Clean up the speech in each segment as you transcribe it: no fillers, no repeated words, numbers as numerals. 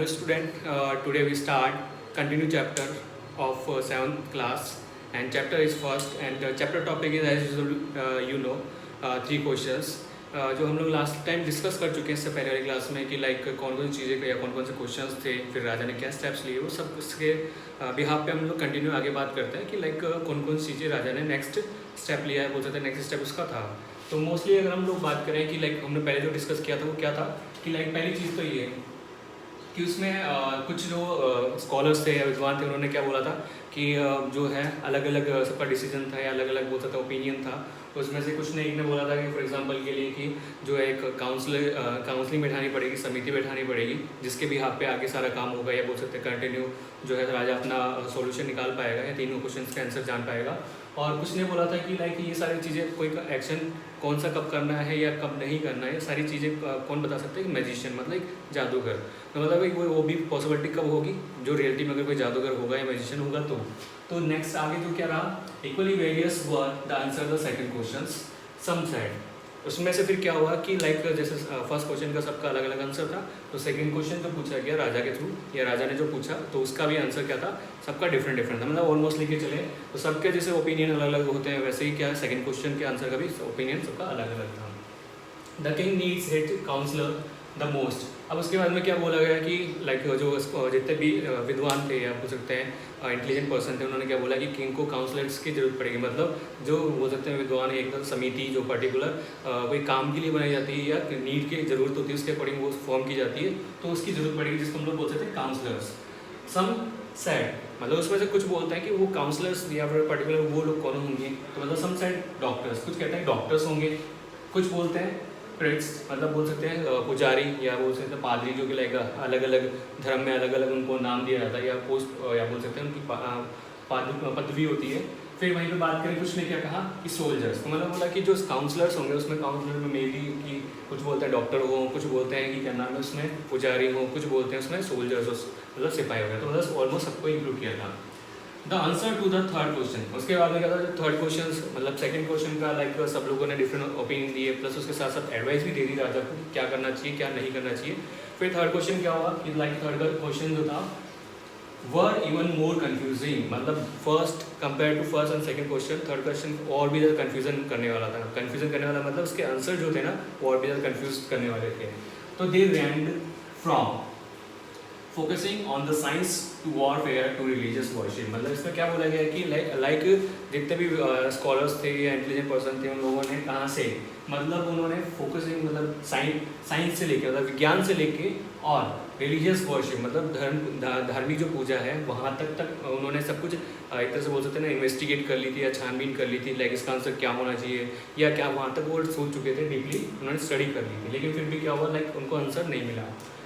Hello student, today we start continue chapter of 7th class and chapter is first and chapter topic is as usual three questions जो हम लोग last time discuss कर चुके हैं इससे पहले वाली क्लास में कि लाइक कौन कौन सी चीज़ें या कौन कौन से क्वेश्चंस थे, फिर राजा ने क्या स्टेप्स लिए, वो सब उसके बिहाफ पे हम लोग कंटिन्यू आगे बात करते हैं कि लाइक कौन कौन सी चीज़ें राजा ने नेक्स्ट स्टेप लिया है, बोल सकते हैं नेक्स्ट स्टेप उसका था। तो मोस्टली अगर हम लोग बात करें कि लाइक हमने पहले जो डिस्कस किया था वो क्या था कि लाइक पहली चीज़ तो ये कि उसमें कुछ जो स्कॉलर्स थे या विद्वान थे उन्होंने क्या बोला था कि जो है अलग अलग सबका डिसीजन था या अलग अलग बोलता था ओपिनियन था। उसमें से कुछ ने एक ने बोला था कि फॉर एग्जांपल के लिए कि जो है एक काउंसलिंग बैठानी पड़ेगी, समिति बैठानी पड़ेगी जिसके भी हाथ पे आगे सारा काम होगा या बोल सकते हैं कंटिन्यू जो है राजा अपना सॉल्यूशन निकाल पाएगा या तीनों क्वेश्चंस का आंसर जान पाएगा। और कुछ ने बोला था कि लाइक ये सारी चीज़ें कोई एक्शन कौन सा कब करना है या कब नहीं करना है, सारी चीज़ें कौन बता सकता है कि मैजिशियन मतलब एक जादूगर। तो मतलब वो भी पॉसिबिलिटी कब होगी जो रियलिटी में अगर कोई जादूगर होगा या मैजिशियन होगा तो नेक्स्ट आगे जो क्या रहा equally various were the answer the second question some said. उसमें से फिर क्या हुआ कि लाइक जैसे फर्स्ट क्वेश्चन का सबका अलग अलग आंसर था तो सेकंड क्वेश्चन जो पूछा गया राजा के थ्रू या राजा ने जो पूछा तो उसका भी आंसर क्या था, सबका डिफरेंट डिफरेंट था, मतलब ऑलमोस्ट लेके चले तो सबके जैसे ओपिनियन अलग अलग होते हैं वैसे ही क्या सेकंड क्वेश्चन के आंसर का भी ओपिनियन सबका अलग अलग था। The king needs hit counselor the most. अब उसके बाद में क्या बोला गया कि लाइक जो जितने भी विद्वान थे या बोल सकते हैं इंटेलिजेंट पर्सन थे उन्होंने क्या बोला कि किंग को काउंसलर्स की जरूरत पड़ेगी, मतलब जो बोल सकते हैं विद्वान एकदम समिति जो पर्टिकुलर कोई काम के लिए बनाई जाती है या नीड की ज़रूरत होती है उसके अकॉर्डिंग वो फॉर्म की जाती है तो उसकी ज़रूरत पड़ेगी जिसको हम लोग बोल सकते हैं काउंसलर्स। सम सेड मतलब उसमें से कुछ बोलते हैं कि वो काउंसलर्स या फिर पर्टिकुलर वो लोग कौन होंगे, तो मतलब सम सेड डॉक्टर्स, कुछ कहते हैं डॉक्टर्स होंगे, कुछ बोलते हैं प्रिस्ट मतलब बोल सकते हैं पुजारी या बोल सकते हैं पादरी जो कि लाइक अलग अलग धर्म में अलग अलग उनको नाम दिया जाता है या पोस्ट या बोल सकते हैं उनकी पदवी होती है। फिर वहीं पे बात करें कुछ ने क्या कहा कि सोल्जर्स, तो मतलब बोला कि जो काउंसलर्स होंगे उसमें काउंसलर में मे बी कि कुछ बोलते हैं डॉक्टर हो, कुछ बोलते हैं कि क्या नाम है उसमें पुजारी हो, कुछ बोलते हैं उसमें सोल्जर्स मतलब सिपाही हो गया, तो मतलब ऑलमोस्ट सबको इंक्लूड किया था। The answer to the third question, उसके बाद में क्या था जो थर्ड क्वेश्चन मतलब सेकंड क्वेश्चन का लाइक सब लोगों ने डिफरेंट ओपिनियन दिए प्लस उसके साथ साथ एडवाइस भी दे दी राजा को क्या करना चाहिए क्या नहीं करना चाहिए। फिर थर्ड क्वेश्चन क्या हुआ कि लाइक थर्ड का क्वेश्चन जो था वर इवन मोर कन्फ्यूजिंग, मतलब first compare to first and second question third question और भी ज़्यादा कन्फ्यूजन करने वाला था। कन्फ्यूजन करने वाला मतलब उसके आंसर जो थे ना और भी ज़्यादा कन्फ्यूज करने वाले थे। तो they ranged from focusing on the science to warfare to religious worship, मतलब इसमें क्या बोला गया है कि लाइक जितने भी स्कॉलर्स थे या इंटेलिजेंट पर्सन थे उन लोगों ने कहाँ से मतलब उन्होंने फोकसिंग मतलब साइंस से लेके मतलब विज्ञान से लेके और रिलीजियस वर्शिप मतलब धार्मिक जो पूजा है वहाँ तक उन्होंने सब कुछ एक तरह से बोल सकते हैं ना इन्वेस्टिगेट कर ली थी या छानबीन कर ली थी, लाइक इसका आंसर क्या होना चाहिए या क्या वहाँ तक वो सोच चुके थे, डीपली उन्होंने स्टडी कर ली थी, लेकिन फिर भी क्या हुआ लाइक उनको आंसर नहीं मिला।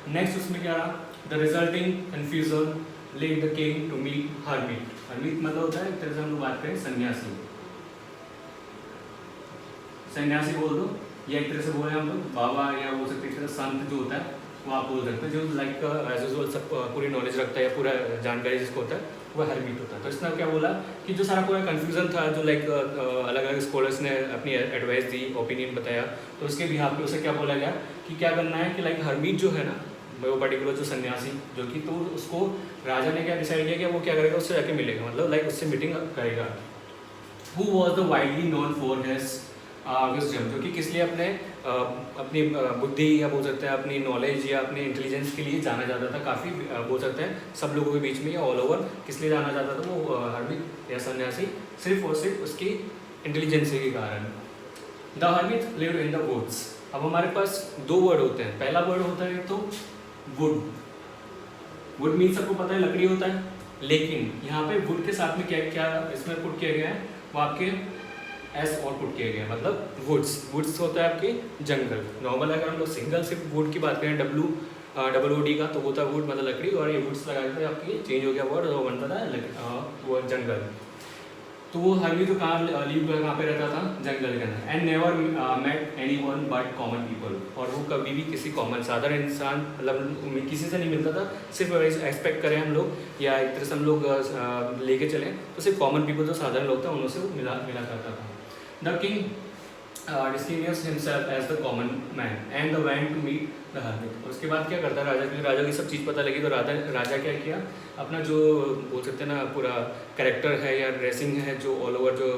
नेक्स्ट उसमें क्या रहा the resulting confusion led the king to meet hermit. Hermit मतलब होता है एक तरह से हम लोग बात करें सन्यासी, सन्यासी बोल दो या एक तरह से बोले हम लोग बाबा या बोल सकते हैं संत जो होता है वो आप बोल सकते हैं, जो लाइक एज यूजुअल सब पूरी नॉलेज रखता है या पूरा जानकारी जिसको होता है वो हरमिट होता है। तो इसने क्या बोला कि जो सारा पूरा कन्फ्यूजन था जो लाइक अलग अलग स्कॉलर्स ने अपनी एडवाइस दी ओपिनियन बताया तो उसके बिहाफ पे उसे क्या बोला गया कि क्या करना है कि लाइक हरमिट जो है ना वो पर्टिकुलर जो सन्यासी जो कि तो उसको राजा ने क्या डिसाइड किया कि वो क्या करेगा उससे जाके मिलेगा, मतलब लाइक उससे मीटिंग करेगा। Who was the widely known for his wisdom, जो कि किस लिए अपनी बुद्धि या बोल सकते हैं अपनी नॉलेज या अपनी इंटेलिजेंस के लिए जाना जाता था, काफ़ी बोल सकते हैं सब लोगों के बीच में या ऑल ओवर किस लिए जाना जाता था वो हरमिट या सन्यासी सिर्फ और सिर्फ उसकी इंटेलिजेंस के कारण। The hermit lived in the woods. अब हमारे पास दो वर्ड होते हैं, पहला वर्ड होता है तो वुड, वुड मीन सबको पता है लकड़ी होता है, लेकिन यहाँ पे वुड के साथ में क्या क्या इसमें पुट किया गया है वो आपके एस और पुट किया गया है, मतलब वुड्स, वुड्स होता है आपके जंगल। नॉर्मल अगर हम लोग सिंगल सिर्फ वुड की बात करें WOD का तो वो होता है वुड मतलब लकड़ी, और ये वुड्स लगा के आपकी चेंज हो गया वर्ड और बनता था वो जंगल। तो वो हरमिट जो कहाँ पे रहता था जंगल के अंदर। And never met anyone but common people, और वो कभी भी किसी कॉमन साधारण इंसान मतलब किसी से नहीं मिलता था, सिर्फ एक्सपेक्ट करें हम लोग या एक तरह से हम लोग लेके चलें तो सिर्फ कॉमन पीपल जो साधारण लोग थे उनसे वो मिला करता था। The king distinguished himself as the common man and went to meet the hermit। उसके बाद क्या करता है राजा, क्योंकि राजा की सब चीज़ पता लगी तो राजा क्या किया, अपना जो बोल सकते हैं ना पूरा कैरेक्टर है या ड्रेसिंग है जो ऑल ओवर जो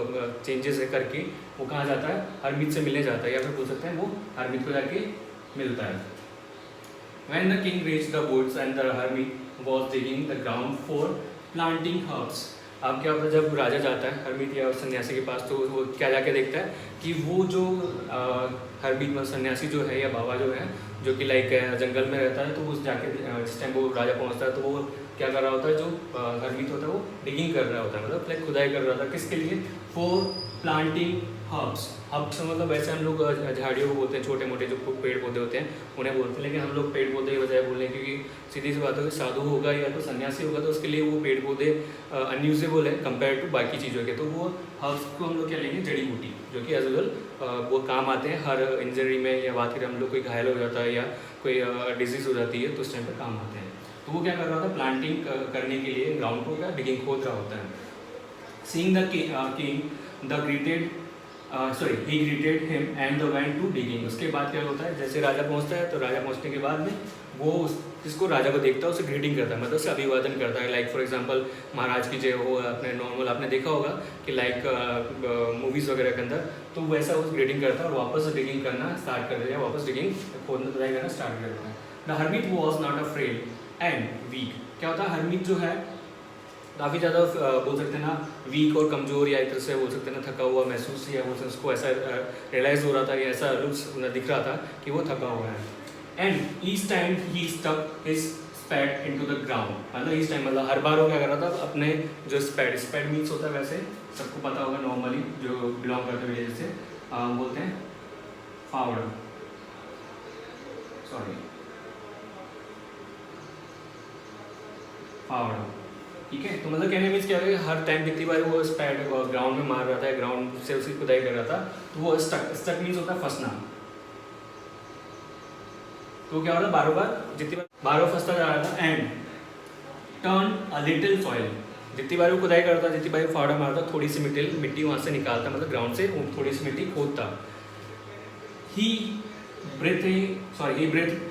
चेंजेस है करके वो कहाँ जाता है, हरमीत से मिलने जाता है, या फिर बोल सकते हैं वो हरमीत को जाके मिलता है। When the king reached the woods and the hermit was digging the ground for planting herbs। अब क्या होता है जब राजा जाता है हरमीत या सन्यासी के पास, तो वो क्या जाके देखता है कि वो जो हरमीत में सन्यासी जो है या बाबा जो है जो कि लाइक जंगल में रहता है, तो उस जाके जिस टाइम वो राजा पहुंचता है तो वो क्या कर रहा होता है, जो हरमीत होता है वो डिगिंग कर रहा होता है, मतलब लाइक खुदाई कर रहा था, किसके लिए, फॉर प्लांटिंग हर्ब्स। हर्ब्स मतलब वैसे हम लोग झाड़ियों को बोलते हैं, छोटे मोटे जो पेड़ पौधे होते हैं उन्हें बोलते हैं, लेकिन हम लोग पेड़ पौधे की बजाय बोल रहे हैं क्योंकि सीधी सी बात है कि साधु होगा या तो सन्यासी होगा तो उसके लिए वो पेड़ पौधे अनयूजेबल है कंपेयर टू बाकी चीज़ों के, तो वो हर्ब्स को हम लोग क्या लेंगे, जड़ी बूटी, जो कि एज वेल वो काम आते हैं हर इंजरी में, या बात करें हम लोग कोई घायल हो जाता है या कोई डिजीज़ हो जाती है तो उस टाइम पर काम आते हैं। तो वो क्या कर रहा था, प्लांटिंग करने के लिए ग्राउंड को क्या डिगिंग खोद रहा होता है। Seeing the king the greeted he greeted him and the went to digging. उसके बाद क्या होता है, जैसे राजा पहुंचता है तो राजा पहुंचने के बाद में वो जिसको राजा को देखता है उसे ग्रीटिंग करता है, मतलब उसे अभिवादन करता है। लाइक फॉर एग्जांपल महाराज की जय हो, अपने नॉर्मल आपने देखा होगा कि लाइक मूवीज़ वगैरह के अंदर, तो वैसा उस ग्रीटिंग करता है और वापस डिगिंग करना स्टार्ट कर देता है, वापस डिगिंग खोदना खुदाई करना स्टार्ट कर देता है। The hermit was not afraid and weak. क्या होता है, हरमीत जो है काफ़ी ज़्यादा बोल सकते हैं ना वीक और कमज़ोर, या एक तरह से बोल सकते हैं ना थका हुआ महसूस, या बोल सकते उसको ऐसा रियलाइज़ हो रहा था या ऐसा लुक्स दिख रहा था कि वो थका हुआ है। And each time he stuck his spade into the ground, मतलब इस टाइम मतलब हर बार वो क्या कर रहा था, अपने जो स्पैड मीन्स होता है वैसे सबको पता होगा नॉर्मली जो बिलोंग करते हैं विलेज से, बोलते हैं फावड़ा, सॉरी फावड़ा, ठीक है। तो मतलब कहने मीन्स क्या है, हर टाइम जितनी बार वो स्पैड ग्राउंड में मार रहा था, ग्राउंड से उसकी खुदाई कर रहा था, तो वो स्टक मीन्स होता है फंसना। तो क्या हो रहा था, जितनी बार फंसता जा रहा था। And turn a little soil, जितनी बार वो खुदाई करता, जितनी बार वो फावड़ा मारता, थोड़ी सी मिट्टी वहाँ से निकालता, मतलब ग्राउंड से थोड़ी सी मिट्टी खोदता। ही ब्रेथ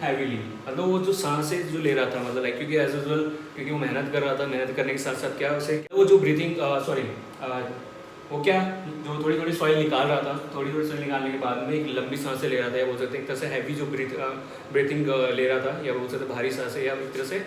हैवीली, मतलब वो जो सांसें जो ले रहा था, मतलब लाइक क्योंकि एज यूजुअल क्योंकि वो मेहनत कर रहा था, मेहनत करने के साथ साथ क्या उसे वो जो ब्रीथिंग वो क्या जो थोड़ी थोड़ी सॉइल निकाल रहा था, थोड़ी थोड़ी सॉइल निकालने के बाद में एक लंबी सांसें ले रहा था, या बोल सकते हैं एक तरह से हैवी जो ब्रीथिंग ले रहा था, या बोल सकते भारी सांसें, या एक तरह से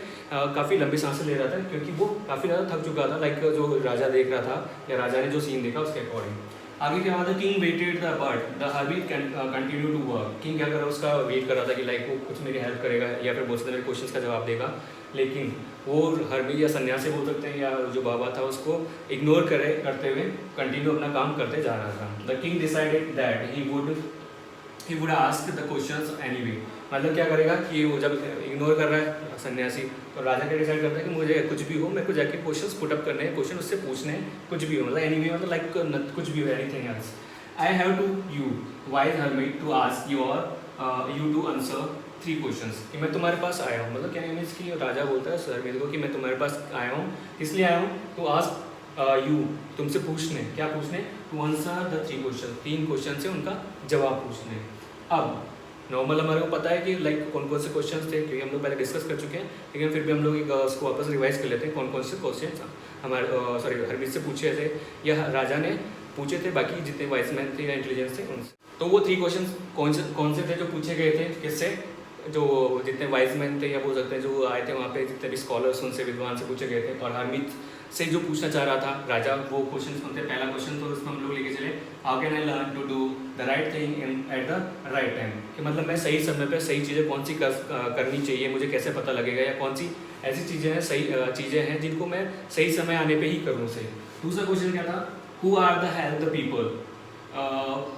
काफ़ी लंबी सांसें ले रहा था क्योंकि वो काफ़ी ज़्यादा थक चुका था, लाइक जो राजा देख रहा था या राजा ने जो सीन देखा उसके अकॉर्डिंग। आगे क्या हुआ था, king waited the bird the hermit continue to work. King क्या कर रहा उसका वेट कर रहा था कि लाइक वो कुछ मेरी हेल्प करेगा या फिर बोल सकते मेरे क्वेश्चंस का जवाब देगा, लेकिन वो हरमीत या सन्यासी बोल सकते हैं या जो बाबा था उसको इग्नोर करते हुए कंटिन्यू अपना काम करते जा रहा था। The king decided that he would ask the questions anyway, मतलब क्या करेगा कि वो जब इग्नोर कर रहा है सन्यासी, तो राजा क्या डिसाइड करता है कि मुझे कुछ भी हो मेरे को जाके क्वेश्चंस पुट अप करने हैं, क्वेश्चन उससे पूछने हैं, कुछ भी हो, मतलब एनीवे मतलब लाइक कुछ भी हो, anything else. I have to you wise hermit to ask you to answer 3 questions, कि मैं तुम्हारे पास आया हूँ, मतलब क्या मीन्स कि राजा बोलता है हरमीत को कि मैं तुम्हारे पास आया हूँ, इसलिए आया हूँ तो आस्क यू, तुमसे पूछने, क्या पूछने, to answer the 3 question, 3 question से उनका जवाब पूछने। अब नॉर्मल हमारे को पता है कि लाइक कौन कौन से क्वेश्चंस थे, क्योंकि हम लोग पहले डिस्कस कर चुके हैं, लेकिन फिर भी हम लोग उसको वापस रिवाइज कर लेते हैं कौन कौन से क्वेश्चन हमारे हरमीत से पूछे थे या राजा ने पूछे थे, बाकी जितने वाइज मैन थे या इंटेलिजेंस थे उनसे। तो वो 3 क्वेश्चन कौन से थे जो पूछे गए थे, किससे, जो जितने वाइज मैन थे या बोल सकते हैं जो आए थे वहाँ पे, जितने भी स्कॉलर्स उनसे विद्वान से पूछे गए थे, और हरमीत से जो पूछना चाह रहा था राजा, वो क्वेश्चन कौन थे। पहला क्वेश्चन तो उसमें हम लोग लेके चले, how can I learn to do the right thing at the right time, कि मतलब मैं सही समय पे सही चीज़ें कौन सी करनी चाहिए, मुझे कैसे पता लगेगा, या कौन सी ऐसी चीज़ें हैं सही चीज़ें हैं जिनको मैं सही समय आने पर ही करूँ से। दूसरा क्वेश्चन क्या था, who are the help the people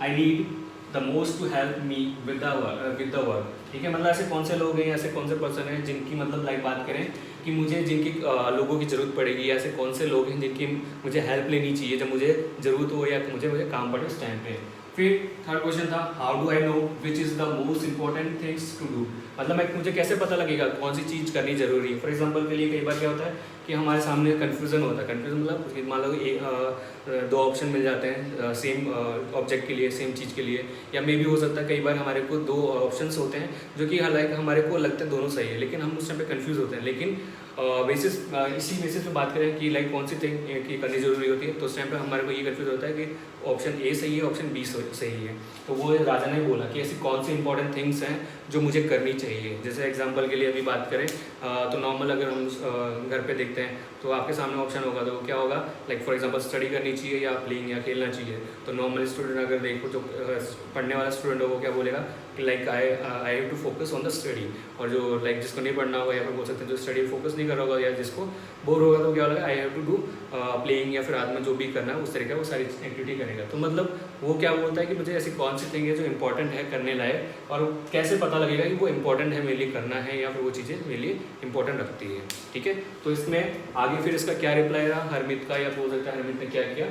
I need the most to help me with the work, ठीक है, मतलब ऐसे कौन से लोग हैं, ऐसे कौन से पर्सन हैं जिनकी मतलब लाइक बात करें कि मुझे जिनकी लोगों की ज़रूरत पड़ेगी, ऐसे कौन से लोग हैं जिनकी मुझे हेल्प लेनी चाहिए जब मुझे ज़रूरत हो या मुझे काम पड़े उस टाइम पे। फिर थर्ड क्वेश्चन था, how do I know which is the most important things to do, मतलब मुझे कैसे पता लगेगा कौन सी चीज़ करनी जरूरी है। फॉर एग्जाम्पल के लिए कई बार क्या होता है कि हमारे सामने कन्फ्यूज़न होता है। कन्फ्यूज़न मतलब मान लो दो ऑप्शन मिल जाते हैं सेम ऑब्जेक्ट के लिए, सेम चीज़ के लिए, या मे भी हो सकता है कई बार हमारे को दो ऑप्शंस होते हैं जो कि हालांकि हमारे को लगता है दोनों सही है, लेकिन हम उस टाइम पे कंफ्यूज होते हैं। लेकिन इसी बेसिस पे बात करें कि लाइक कौन सी थिंग की करनी ज़रूरी होती है, तो उस टाइम पे हमारे को ये कंफ्यूज होता है कि ऑप्शन ए सही है, ऑप्शन बी सही है। तो वो राजा ने बोला कि ऐसी कौन सी इंपॉर्टेंट थिंग्स हैं जो मुझे करनी चाहिए। जैसे एग्जांपल के लिए अभी बात करें तो नॉर्मल अगर हम घर पे देखते हैं तो आपके सामने ऑप्शन होगा, तो क्या होगा, लाइक फॉर एग्जांपल स्टडी करनी चाहिए या प्लेइंग या खेलना चाहिए। तो नॉर्मल स्टूडेंट अगर देखो, जो पढ़ने वाला स्टूडेंट हो, वो क्या बोलेगा कि like I have to focus on the study. और जो लाइक जिसको नहीं पढ़ना होगा, या फिर बोल सकते हैं जो स्टडी फोकस नहीं कर रहा होगा या जिसको बोर होगा, तो क्या होगा, I have to do playing, या फिर रात में जो भी करना है उस तरीके वो सारी एक्टिविटी करेगा। तो मतलब वो क्या बोलता है कि मुझे ऐसी कौन सी थिंग है जो इंपॉर्टेंट है करने लायक, और कैसे पता लगेगा कि वो इंपॉर्टेंट है मेरे लिए करना है, या फिर वो चीज़ें मेरे लिए इंपॉर्टेंट रखती है। ठीक है, तो इसमें आगे फिर इसका क्या रिप्लाई रहा हरमीत का, या बोल सकता है हरमीत ने क्या किया।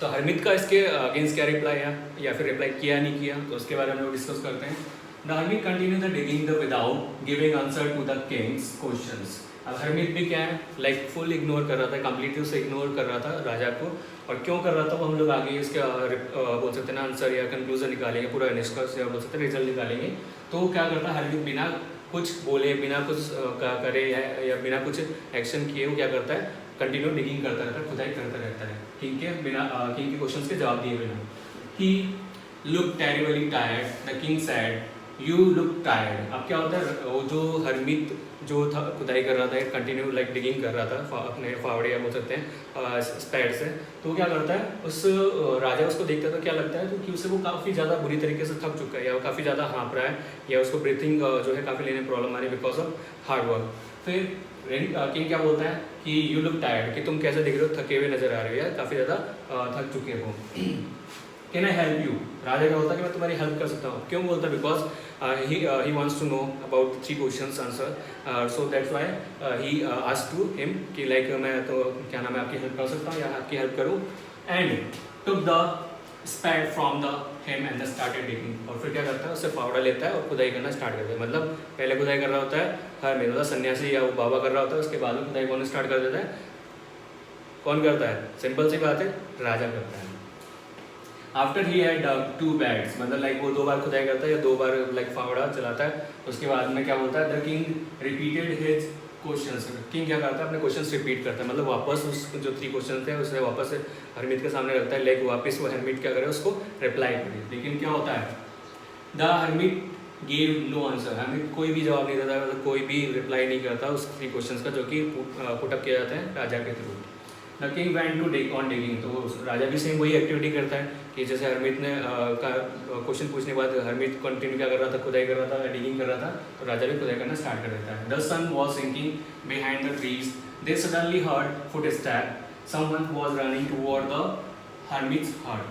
तो हरमीत का इसके अगेंस्ट क्या रिप्लाई है, या फिर रिप्लाई किया नहीं किया, तो उसके बारे में हम लोग डिस्कस करते हैं। The hermit continue the digging the without giving answer to the king's questions. अब हरमीत भी क्या है, लाइक फुल इग्नोर कर रहा था, कम्प्लीटली उसे इग्नोर कर रहा था राजा को। और क्यों कर रहा था वो हम लोग आगे इसके बोल सकते हैं ना आंसर या कंक्लूजन निकालेंगे, पूरा निष्कर्ष या बोल सकते हैं रिजल्ट निकालेंगे। तो क्या करता है हरमीत, बिना कुछ बोले, बिना कुछ करे या बिना कुछ एक्शन किए, वो क्या करता है, कंटिन्यू डिगिंग करता रहता है, खुदाई करता रहता है। ठीक है, बिना किंग के क्वेश्चंस के जवाब दिए बिना। He look terribly tired, the king said you look tired. अब क्या होता है, वो जो हरमीत जो था खुदाई कर रहा था, कंटिन्यू लाइक डिगिंग कर रहा था अपने फावड़े या बोल सकते हैं स्पैड से, तो क्या करता है, उस राजा उसको देखता है तो क्या लगता है, क्योंकि उसे वो काफ़ी ज़्यादा बुरी तरीके से थक चुका है, या वो काफ़ी ज़्यादा हाँप रहा है, या उसको ब्रीथिंग जो है काफ़ी लेने प्रॉब्लम आ रही है बिकॉज ऑफ हार्ड वर्क। फिर किंग क्या बोलता है कि यू लुक टायर्ड, कि तुम कैसे दिख रहे हो, थके हुए नजर आ रहे हो, या काफ़ी ज़्यादा थक चुके हो। कैन आई हेल्प यू, राजा क्या बोलता है कि मैं तुम्हारी हेल्प कर सकता हूँ। क्यों बोलता है, because he wants to know about 3 questions answer, so that's why he asked to him कि like मैं तो क्या नाम है आपकी हेल्प कर सकता हूँ या आपकी हेल्प करूँ। and took the spade from the him and started digging। और फिर क्या करता है, उससे फावड़ा लेता है और खुदाई करना स्टार्ट करता है। मतलब पहले खुदाई कर रहा होता है हर में, मतलब सन्यासी या वो बाबा कर रहा होता है, उसके बाद में खुदाई कौन स्टार्ट कर देता है, कौन करता है, सिंपल सी बात है, राजा करता है। After he had dug 2 bags, मतलब लाइक वो 2 बार खुदाई करता है या 2 बार लाइक फावड़ा चलाता है। उसके बाद में क्या बोलता है, the king repeated his questions. King क्या करता है, अपने क्वेश्चंस रिपीट करता है, मतलब वापस उस जो 3 क्वेश्चन थे उसे वापस हरमीत के सामने रखता है, लाइक वापस वो हरमीत क्या करे, उसको रिप्लाई करे। लेकिन क्या होता है, the hermit gave no answer, hermit कोई भी जवाब नहीं देता, मतलब कोई भी रिप्लाई नहीं करता उस 3 क्वेश्चन का, जो कि पुटअप किया जाता है राजा के through. The king went to dig on digging, तो राजा भी सेम वही एक्टिविटी करता है कि जैसे हरमीत ने क्वेश्चन पूछने के बाद हरमीत कंटिन्यू क्या कर रहा था, खुदाई कर रहा था, डिगिंग कर रहा था, तो राजा भी खुदाई करना स्टार्ट कर देता है। The sun was sinking behind the trees, they suddenly heard footstep, someone was running toward the hermit's hut.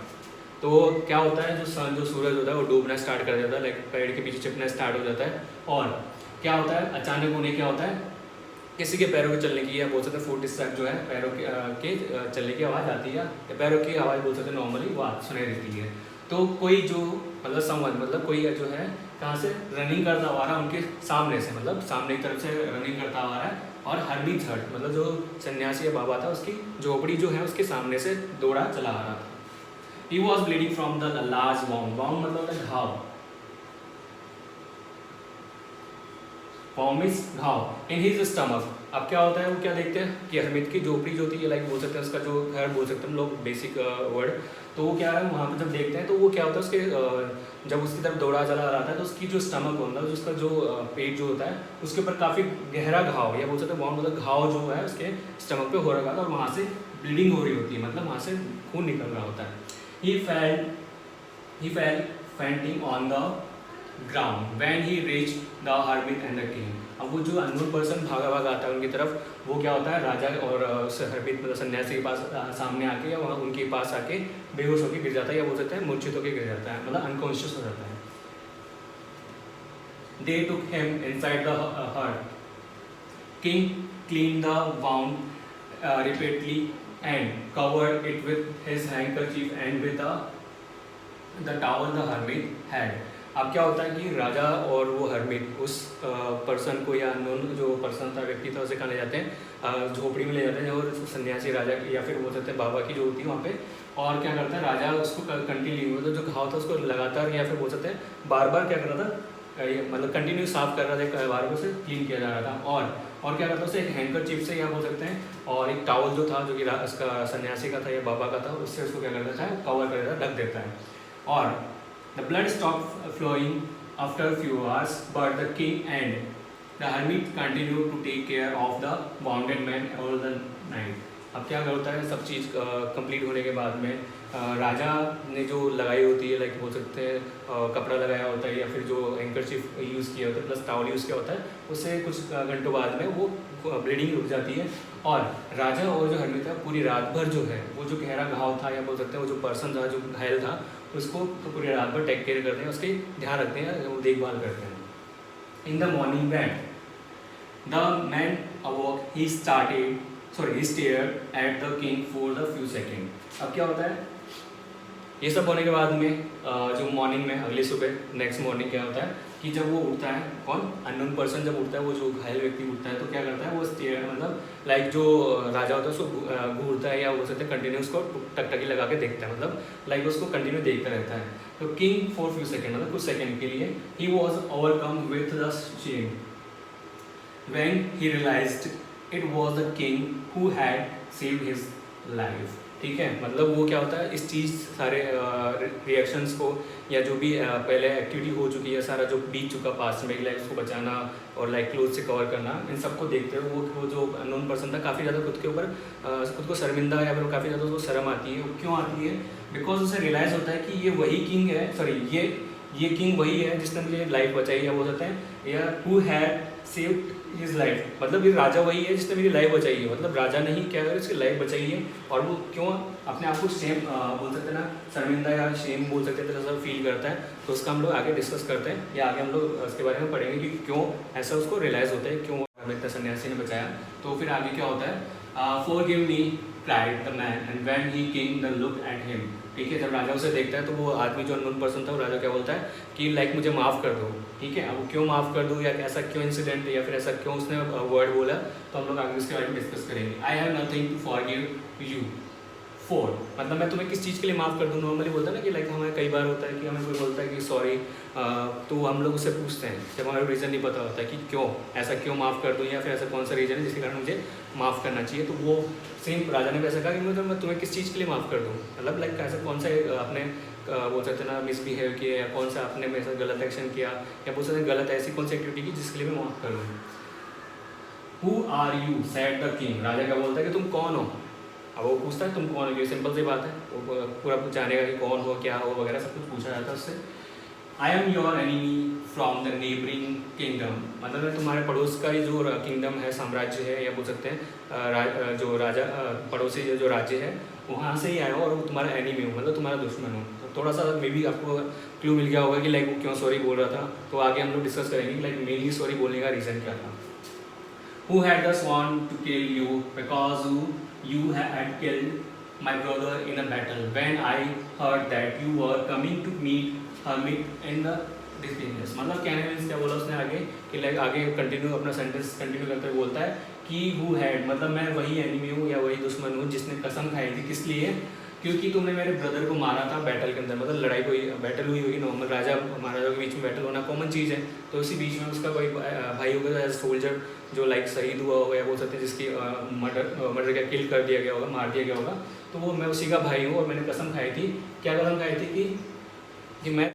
तो क्या होता है, जो सन जो सूरज होता है वो डूबना स्टार्ट कर देता है, लाइक पेड़ के पीछे छिपना स्टार्ट हो जाता है। और क्या होता है, अचानक उन्हें क्या होता है, किसी के पैरों के चलने की या बोल सकते हैं फुट स्टेप जो है पैरों के चलने की आवाज़ आती है, या पैरों की आवाज़ बोल सकते हैं नॉर्मली वो सुनाई देती है। तो कोई जो मतलब समवन मतलब कोई जो है कहाँ से रनिंग करता हुआ रहा, उनके सामने से, मतलब सामने की तरफ से रनिंग करता हुआ रहा है, और हरमीत हट मतलब जो सन्यासी या बाबा था उसकी झोपड़ी जो है उसके सामने से दौड़ा चला आ रहा था। He was bleeding from the large wound, wound मतलब होता है घाव, घाव इन हिज स्टमक। अब क्या होता है, वो क्या देखते हैं कि हरमीत की झोपड़ी जो थी, लाइक बोल सकते हैं उसका जो घर बोल सकते हैं हम लोग बेसिक वर्ड, तो वो क्या है वहाँ पे जब देखते हैं तो वो क्या होता है उसके जब उसकी तरफ दौड़ा चला रहा था तो उसकी जो स्टमक होता है, उसका जो पेट जो होता है उसके ऊपर काफ़ी गहरा घाव या बोल सकते हैं वाउंड मतलब घाव जो है उसके स्टमक पे हो रखा था, और वहाँ से ब्लीडिंग हो रही होती है, मतलब वहाँ से खून निकल रहा होता है। He fell fainting on the ground when he reached the hermit and the king। अब वो जो अननोन पर्सन भागा आता है उनकी तरफ, वो क्या होता है राजा और हरमीत मतलब सन्यासी के पास सामने आके या वहाँ उनके पास आके बेहोश होकर गिर जाता है, या बोल सकते हैं मूर्छित होकर गिर जाता है, मतलब अनकॉन्शियस हो जाता है। They took him inside the hut. King cleaned the wound repeatedly and covered it with his handkerchief and with the towel the hermit had। अब क्या होता है कि राजा और वो हरमिट उस पर्सन को या अननोन जो पर्सन था, व्यक्ति था, उसे कहाँ ले जाते हैं, झोपड़ी में ले जाते हैं और सन्यासी राजा की या फिर बोल सकते हैं बाबा की जो होती है वहाँ पे। और क्या करता है राजा उसको कंटिन्यू, मतलब जो घाव था उसको लगातार या फिर बोल सकते हैं बार बार क्या कर रहा था, ये मतलब कंटिन्यू साफ कर रहा था, बार बार उसे क्लीन किया जा रहा था। और क्या करता है उसे एक हैंकर से या बोल सकते हैं और एक टावल जो था जो कि उसका सन्यासी का था या बाबा का था, उससे उसको क्या कर देता है, कवर कर देता है, ढक देता है। और the blood stopped flowing after a few hours, but the king and the hermit continued to take care of the wounded man all the night. अब क्या होता है, सब चीज़ कंप्लीट होने के बाद में राजा ने जो लगाई होती है, लाइक बोल सकते हैं कपड़ा लगाया होता है या फिर जो हैंकरचीफ यूज़ किया होता है प्लस टावल यूज़ किया होता है, उससे कुछ घंटों बाद में वो ब्लीडिंग रुक जाती है। और राजा और जो हरमिट था पूरी रात भर जो है वो जो गहरा घाव था या बोल सकते हैं वो जो पर्सन था जो घायल था उसको तो पूरी रात भर टेक केयर करते हैं, उसके ध्यान रखते हैं, वो देखभाल करते हैं। In the morning when the man अवोक he stared at the king for the few seconds। अब क्या होता है, ये सब होने के बाद में जो मॉर्निंग में अगली सुबह नेक्स्ट मॉर्निंग क्या होता है कि जब वो उठता है, कौन अननोन पर्सन जब उठता है, वो जो घायल व्यक्ति उठता है तो क्या करता है वो स्टेयर मतलब लाइक जो राजा होता है उसको घूरता है या बोल सकते हैं कंटिन्यू उसको टकटकी लगा के देखता है, मतलब लाइक उसको कंटिन्यू देखता रहता है। तो किंग फॉर फ्यू सेकेंड मतलब कुछ सेकेंड के लिए he was overcome with the shame when he realised it was the king who had saved his life. ठीक है, मतलब वो क्या होता है इस चीज़ सारे रिएक्शंस को या जो भी पहले एक्टिविटी हो चुकी है, सारा जो बीत चुका पास्ट में, लाइक उसको बचाना और लाइक क्लोथ से कवर करना, इन सबको देखते हुए वो जो अननोन पर्सन था काफ़ी ज़्यादा खुद के ऊपर खुद को शर्मिंदा या फिर काफ़ी ज़्यादा उसको शर्म आती है। वो क्यों आती है, बिकॉज उसे रियलाइज़ होता है कि ये वही किंग है, सॉरी ये किंग वही है जिसने मुझे लाइफ बचाई है, बोल सकते हैं या who had saved his life, मतलब ये राजा वही है जिसने मेरी लाइफ बचाई है, मतलब राजा ने ही क्या करे उसकी लाइफ बचाई है। और वो क्यों अपने आप को शेम बोल सकते हैं ना, शर्मिंदा या शेम बोल सकते हैं, तो ऐसा फील करता है। तो उसका हम लोग आगे डिस्कस करते हैं या आगे हम लोग उसके बारे में पढ़ेंगे कि क्यों ऐसा उसको रियलाइज़ होता है, क्यों हमें सन्यासी ने बचाया। तो फिर आगे क्या होता है, forgive me cried the man and when he came the look at him. ठीक है, जब राजा उसे देखता है तो वो आदमी जो अननोन पर्सन था वो राजा क्या बोलता है कि लाइक मुझे माफ़ कर दो। ठीक है, अब क्यों माफ़ कर दूँ या ऐसा क्यों इंसिडेंट या फिर ऐसा क्यों उसने वर्ड बोला, तो हम लोग आगे उसके बारे में डिस्कस करेंगे। I have nothing to forgive you for, मतलब मैं तुम्हें किस चीज़ के लिए माफ़ कर दूँ। नॉर्मली बोलता है ना कि लाइक हमें कई बार होता है कि हमें कोई बोलता है कि सॉरी, तो हम लोग उससे पूछते हैं जब हमें रीज़न नहीं पता होता है कि क्यों ऐसा क्यों माफ़ कर दूँ या फिर ऐसा कौन सा रीज़न है जिसके कारण मुझे माफ़ करना चाहिए। तो वो सेम राजा ने भी ऐसा कहा कि मतलब मैं तुम्हें किस चीज़ के लिए माफ़ कर दूँ, मतलब लाइक ऐसा कौन सा आपने बोल सकते हैं ना मिसबिहेव किया या कौन सा आपने मेरे साथ गलत एक्शन किया या बोल सकते हैं गलत ऐसी कौन सी एक्टिविटी की जिसके लिए मैं माफ़ कर दूँ। Who are you said the king, राजा क्या बोलता है कि तुम कौन हो। अब वो पूछता है तुम कौन हो, ये सिंपल सी बात है, वो पूरा कुछ जानेगा कि कौन हो क्या हो वगैरह सब कुछ पूछा जाता है उससे। I am your enemy from the neighbouring kingdom, मतलब मैं तुम्हारे पड़ोस का ही जो किंगडम है, साम्राज्य है या बोल सकते हैं जो राजा पड़ोसी जो राज्य है वहाँ से ही आया हो और वो तुम्हारा एनिमी हो, मतलब तुम्हारा दुश्मन हो। तो थोड़ा सा मे बी आपको क्लू मिल गया होगा कि लाइक वो क्यों सॉरी बोल रहा था। तो आगे हम लोग डिस्कस करेंगे कि लाइक मेनली सॉरी बोलने का रीज़न क्या था। Who had the sworn to kill you because you had killed my brother in a battle when I heard that you were coming to meet hermit in the distance। मतलब कहने में क्या बोला उसने आगे कि लाइक आगे कंटिन्यू अपना सेंटेंस कंटिन्यू करते हुए बोलता है कि who had मतलब मैं वही एनिमी हूँ या वही दुश्मन हूँ जिसने कसम खाई थी, किस लिए, क्योंकि तुमने मेरे ब्रदर को मारा था बैटल के अंदर, मतलब लड़ाई कोई बैटल हुई होगी नॉर्मल, राजा महाराजा के बीच में बैटल होना कॉमन चीज़ है। तो इसी बीच में उसका कोई भाई होगा एज सोल्जर जो लाइक शहीद हुआ होगा या बोल सकते हैं जिसकी मर्डर क्या किल कर दिया गया होगा, मार दिया गया होगा, तो वो मैं उसी का भाई हूँ और मैंने कसम खाई थी, क्या कसम खाई थी कि मैं